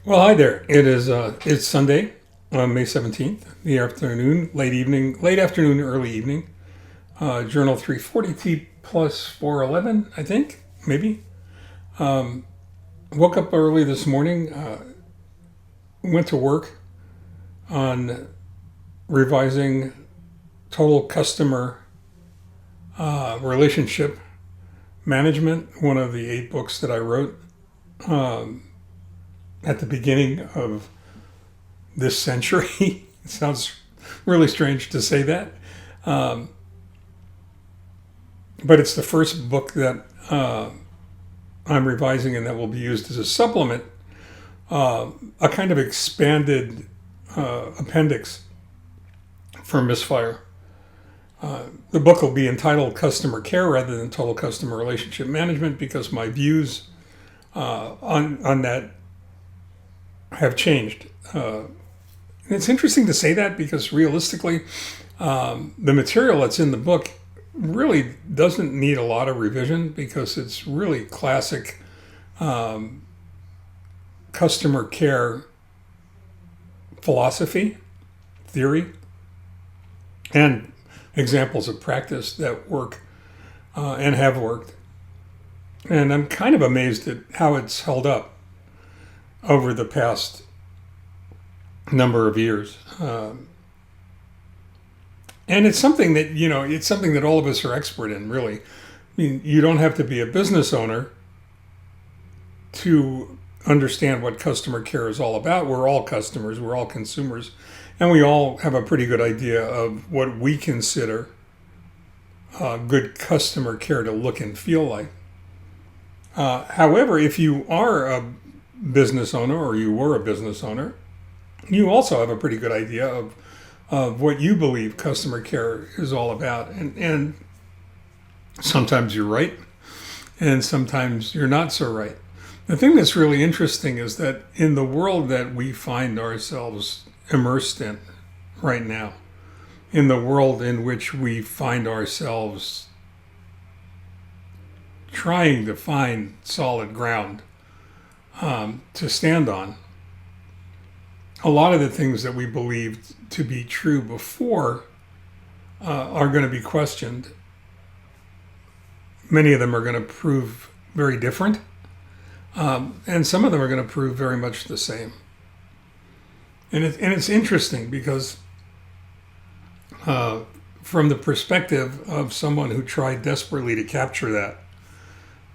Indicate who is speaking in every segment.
Speaker 1: Well, hi there. It's Sunday, May 17th, the afternoon, late afternoon, early evening. Journal 340 T plus 411, I think, maybe. Woke up early this morning, went to work on revising total customer relationship management, one of the 8 books that I wrote at the beginning of this century. It sounds really strange to say that. Um, but it's the first book that I'm revising and that will be used as a supplement, a kind of expanded appendix for Misfire. The book will be entitled Customer Care rather than Total Customer Relationship Management because my views on that have changed. And it's interesting to say that because realistically, the material that's in the book really doesn't need a lot of revision because it's really classic customer care philosophy, theory, and examples of practice that work and have worked. And I'm kind of amazed at how it's held up over the past number of years. And it's something that, it's something that all of us are expert in, really. I mean, you don't have to be a business owner to understand what customer care is all about. We're all customers, we're all consumers, and we all have a pretty good idea of what we consider good customer care to look and feel like. However, if you are a business owner or you were a business owner, you also have a pretty good idea of what you believe customer care is all about. And sometimes you're right, and sometimes you're not so right. The thing that's really interesting is that in the world that we find ourselves immersed in right now, in the world in which we find ourselves trying to find solid ground to stand on, a lot of the things that we believed to be true before are going to be questioned. Many of them are going to prove very different, and some of them are going to prove very much the same. And it's interesting because from the perspective of someone who tried desperately to capture that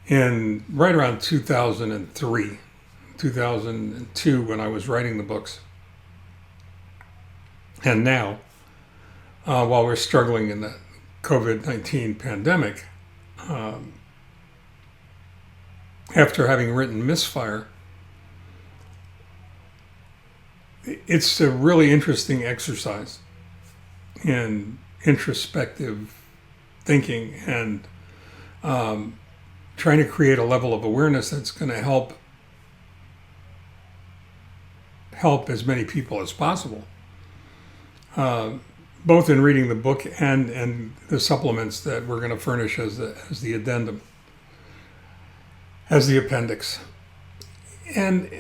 Speaker 1: in right around 2003, 2002, when I was writing the books, and now, while we're struggling in the COVID-19 pandemic, after having written Misfire, it's a really interesting exercise in introspective thinking and trying to create a level of awareness that's going to help as many people as possible. Both in reading the book and the supplements that we're going to furnish as the addendum, as the appendix. And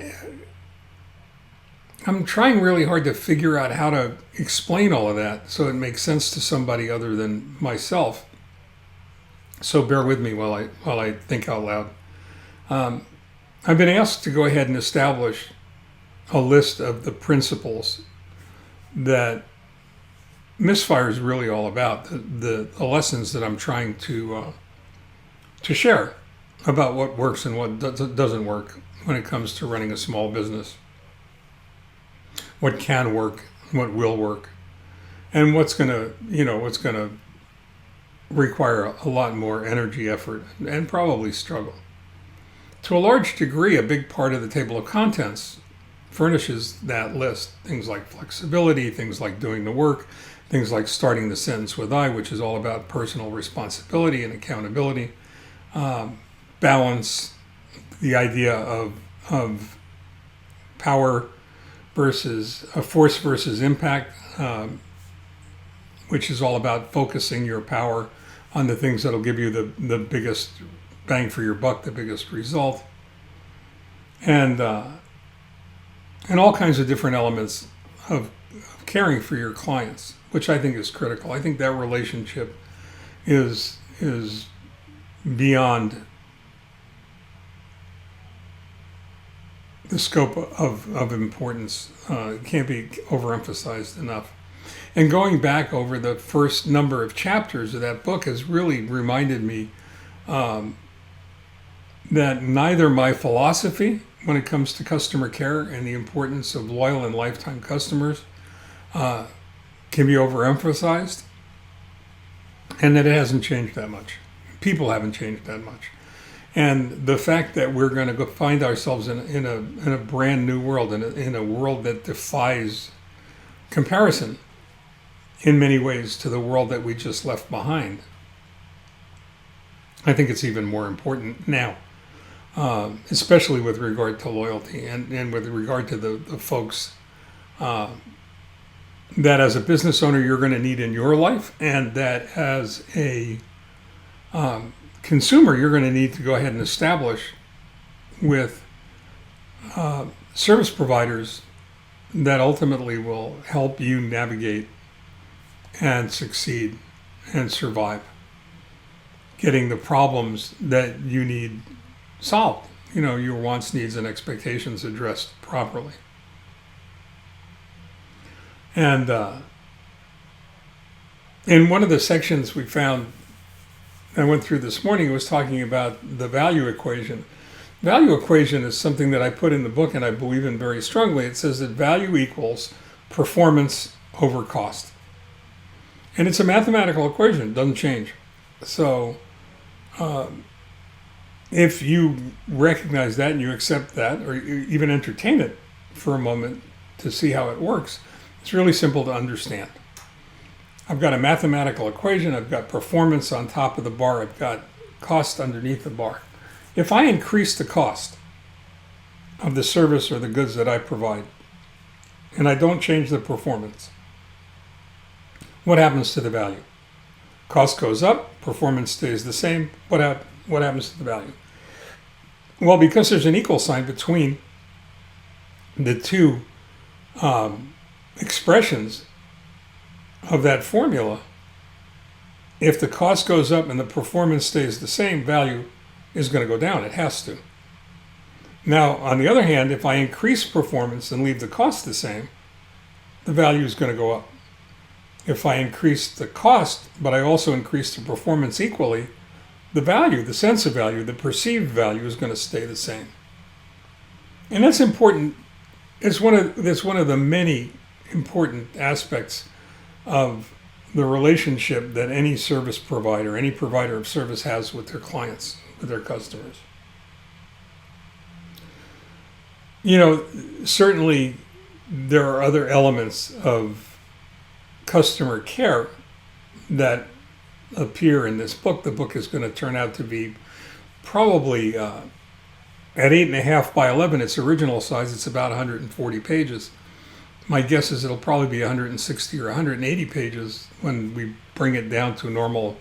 Speaker 1: I'm trying really hard to figure out how to explain all of that so it makes sense to somebody other than myself. So bear with me while I think out loud. I've been asked to go ahead and establish a list of the principles that Misfire is really all about, the lessons that I'm trying to share about what works and what doesn't work when it comes to running a small business. What can work, what will work, and what's gonna require a lot more energy, effort, and probably struggle. To a large degree, a big part of the table of contents furnishes that list. Things like flexibility, things like doing the work, things like starting the sentence with I, which is all about personal responsibility and accountability, balance, the idea of power versus force versus impact, which is all about focusing your power on the things that'll give you the biggest bang for your buck, the biggest result. And and all kinds of different elements of caring for your clients, which I think is critical. I think that relationship is beyond the scope of importance. It can't be overemphasized enough. And going back over the first number of chapters of that book has really reminded me that neither my philosophy when it comes to customer care and the importance of loyal and lifetime customers can be overemphasized, and that it hasn't changed that much. People haven't changed that much. And the fact that we're going to go find ourselves in a brand new world, in a world that defies comparison in many ways to the world that we just left behind, I think it's even more important now, especially with regard to loyalty and with regard to the folks that as a business owner you're going to need in your life, and that as a consumer you're going to need to go ahead and establish with service providers that ultimately will help you navigate and succeed and survive, getting the problems that you need solved, your wants, needs, and expectations addressed properly. And in one of the sections we found, I went through this morning, it was talking about the value equation. Value equation is something that I put in the book and I believe in very strongly. It says that value equals performance over cost. And it's a mathematical equation, it doesn't change. So if you recognize that and you accept that, or even entertain it for a moment to see how it works, it's really simple to understand. I've got a mathematical equation, I've got performance on top of the bar, I've got cost underneath the bar. If I increase the cost of the service or the goods that I provide, and I don't change the performance, what happens to the value? Cost goes up, performance stays the same. What happens to the value? Well, because there's an equal sign between the two expressions of that formula, if the cost goes up and the performance stays the same, value is going to go down. It has to. Now, on the other hand, if I increase performance and leave the cost the same, the value is going to go up. If I increase the cost, but I also increase the performance equally, the value, the sense of value, the perceived value is going to stay the same. And that's important. That's one of the many important aspects of the relationship that any service provider, any provider of service has with their clients, with their customers. Certainly there are other elements of customer care that appear in this book. The book is going to turn out to be probably at 8.5 by 11, its original size, it's about 140 pages. My guess is it'll probably be 160 or 180 pages when we bring it down to a normal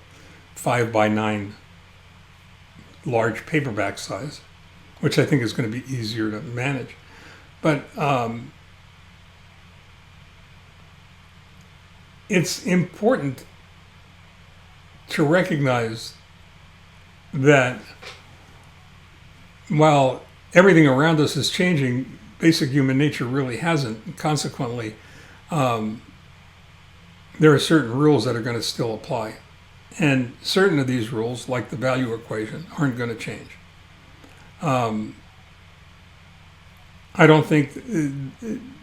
Speaker 1: 5 by 9 large paperback size, which I think is going to be easier to manage. But it's important to recognize that while everything around us is changing, basic human nature really hasn't. Consequently, there are certain rules that are going to still apply. And certain of these rules, like the value equation, aren't going to change. I don't think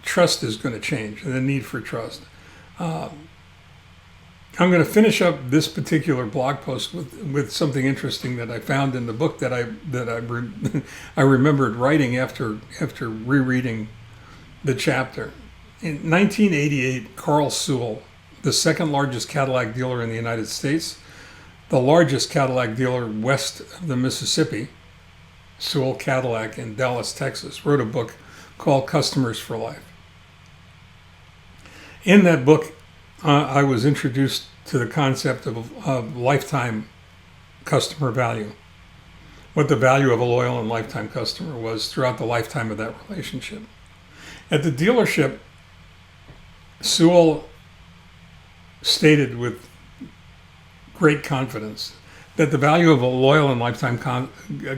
Speaker 1: trust is going to change, the need for trust. I'm going to finish up this particular blog post with something interesting that I found in the book that I remembered writing after rereading the chapter. In 1988, Carl Sewell, the second largest Cadillac dealer in the United States, the largest Cadillac dealer west of the Mississippi, Sewell Cadillac in Dallas, Texas, wrote a book called Customers for Life. In that book, I was introduced to the concept of lifetime customer value, what the value of a loyal and lifetime customer was throughout the lifetime of that relationship. At the dealership, Sewell stated with great confidence that the value of a loyal and lifetime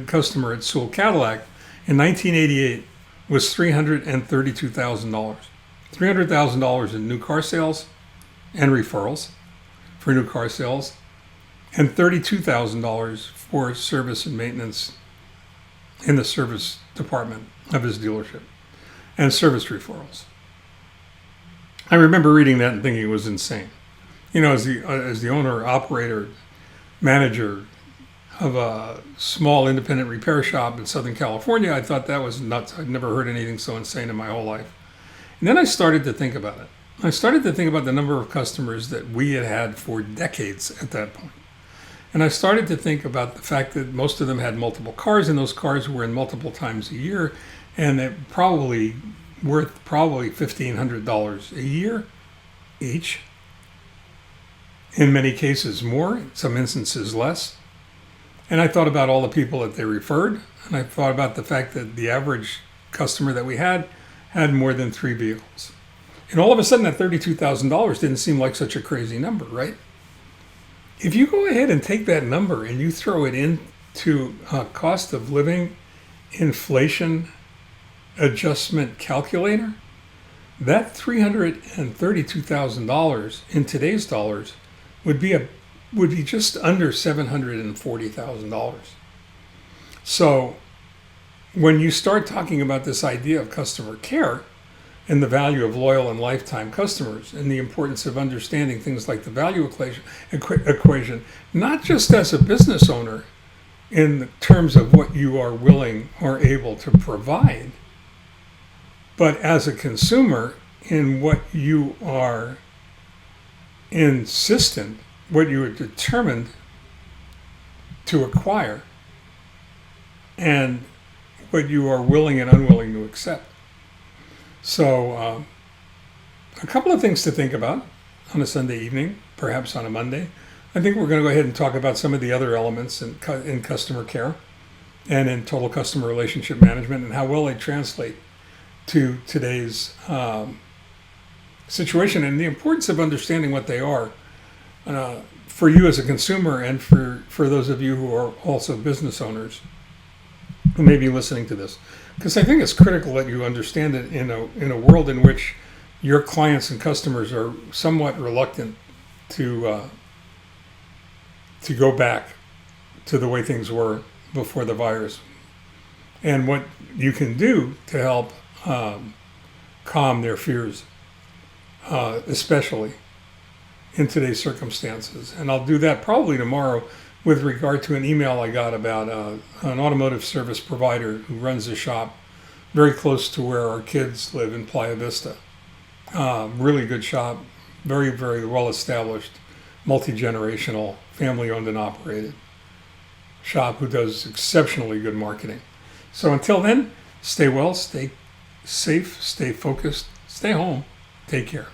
Speaker 1: customer at Sewell Cadillac in 1988 was $332,000. $300,000 in new car sales and referrals for new car sales, and $32,000 for service and maintenance in the service department of his dealership, and service referrals. I remember reading that and thinking it was insane. As the owner, operator, manager of a small independent repair shop in Southern California, I thought that was nuts. I'd never heard anything so insane in my whole life. And then I started to think about it. I started to think about the number of customers that we had had for decades at that point. And I started to think about the fact that most of them had multiple cars, and those cars were in multiple times a year, and they're probably worth $1,500 a year each. In many cases more, in some instances less. And I thought about all the people that they referred, and I thought about the fact that the average customer that we had more than 3 vehicles. And all of a sudden that $32,000 didn't seem like such a crazy number, right? If you go ahead and take that number and you throw it into a cost of living inflation adjustment calculator, that $332,000 in today's dollars would be just under $740,000. So when you start talking about this idea of customer care and the value of loyal and lifetime customers and the importance of understanding things like the value equation, not just as a business owner in terms of what you are willing or able to provide, but as a consumer in what you are insistent, what you are determined to acquire, and what you are willing and unwilling to accept. So a couple of things to think about on a Sunday evening, perhaps on a Monday. I think we're going to go ahead and talk about some of the other elements in customer care and in total customer relationship management and how well they translate to today's situation and the importance of understanding what they are for you as a consumer and for those of you who are also business owners who may be listening to this. Because I think it's critical that you understand it in a world in which your clients and customers are somewhat reluctant to go back to the way things were before the virus, and what you can do to help calm their fears, especially in today's circumstances. And I'll do that probably tomorrow with regard to an email I got about an automotive service provider who runs a shop very close to where our kids live in Playa Vista. Really good shop, very, very well established, multi-generational, family-owned and operated shop who does exceptionally good marketing. So until then, stay well, stay safe, stay focused, stay home, take care.